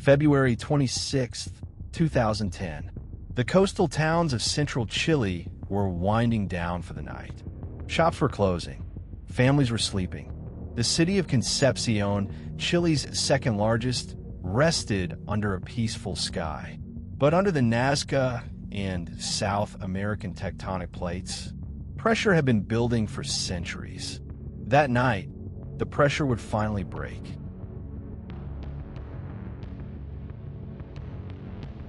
February 26, 2010. The coastal towns of central Chile were winding down for the night. Shops were closing. Families were sleeping. The city of Concepcion, Chile's second largest, rested under a peaceful sky. But under the Nazca and South American tectonic plates, pressure had been building for centuries. That night, the pressure would finally break.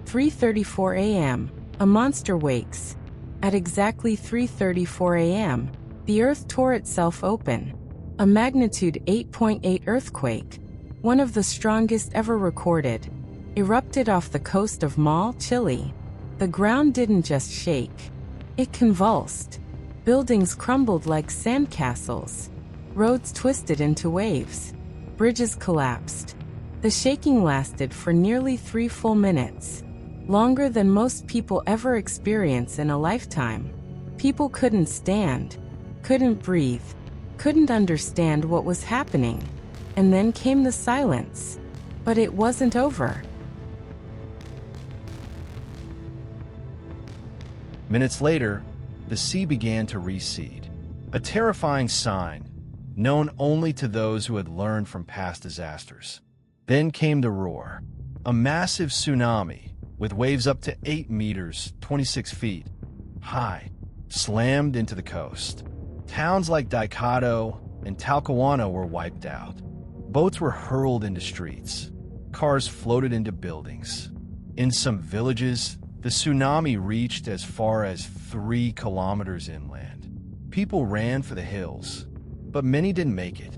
3:34 a.m. A monster wakes. At exactly 3:34 a.m., the Earth tore itself open. A magnitude 8.8 earthquake, one of the strongest ever recorded, erupted off the coast of Mal, Chile. The ground didn't just shake. It convulsed. Buildings crumbled like sandcastles. Roads twisted into waves. Bridges collapsed. The shaking lasted for nearly 3 full minutes, longer than most people ever experience in a lifetime. People couldn't stand, couldn't breathe, couldn't understand what was happening. And then came the silence. But it wasn't over. Minutes later, the sea began to recede, a terrifying sign known only to those who had learned from past disasters. Then came the roar, a massive tsunami with waves up to 8 meters, 26 feet high, slammed into the coast. Towns like Daicado and Talcahuano were wiped out. Boats were hurled into streets. Cars floated into buildings. In some villages, the tsunami reached as far as 3 kilometers inland. People ran for the hills, but many didn't make it.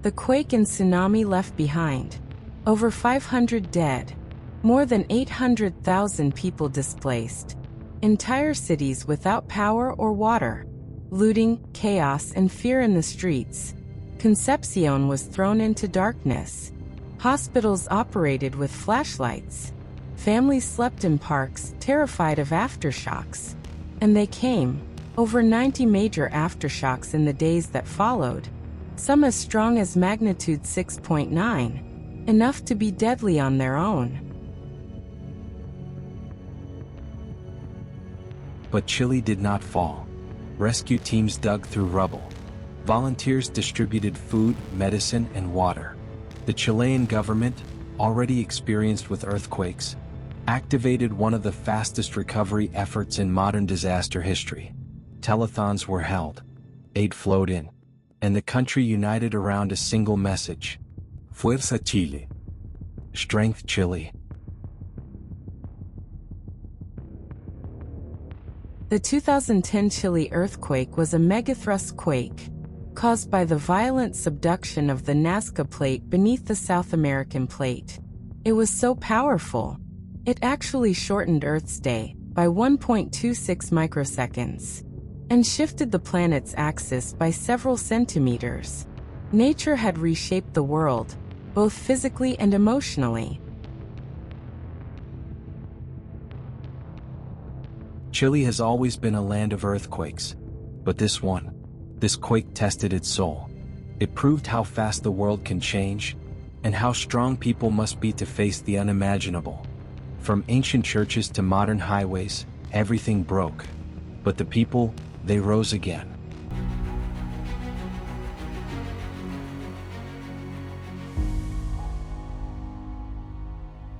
The quake and tsunami left behind over 500 dead, more than 800,000 people displaced, entire cities without power or water, looting, chaos, and fear in the streets. Concepcion was thrown into darkness. Hospitals operated with flashlights. Families slept in parks, terrified of aftershocks. And they came. Over 90 major aftershocks in the days that followed, some as strong as magnitude 6.9, enough to be deadly on their own. But Chile did not fall. Rescue teams dug through rubble. Volunteers distributed food, medicine, and water. The Chilean government, already experienced with earthquakes, activated one of the fastest recovery efforts in modern disaster history. Telethons were held, aid flowed in, and the country united around a single message: Fuerza Chile. Strength Chile. The 2010 Chile earthquake was a megathrust quake, caused by the violent subduction of the Nazca plate beneath the South American plate. It was so powerful, it actually shortened Earth's day by 1.26 microseconds, and shifted the planet's axis by several centimeters. Nature had reshaped the world, both physically and emotionally. Chile has always been a land of earthquakes, but this quake tested its soul. It proved how fast the world can change, and how strong people must be to face the unimaginable. From ancient churches to modern highways, everything broke. But the people, they rose again.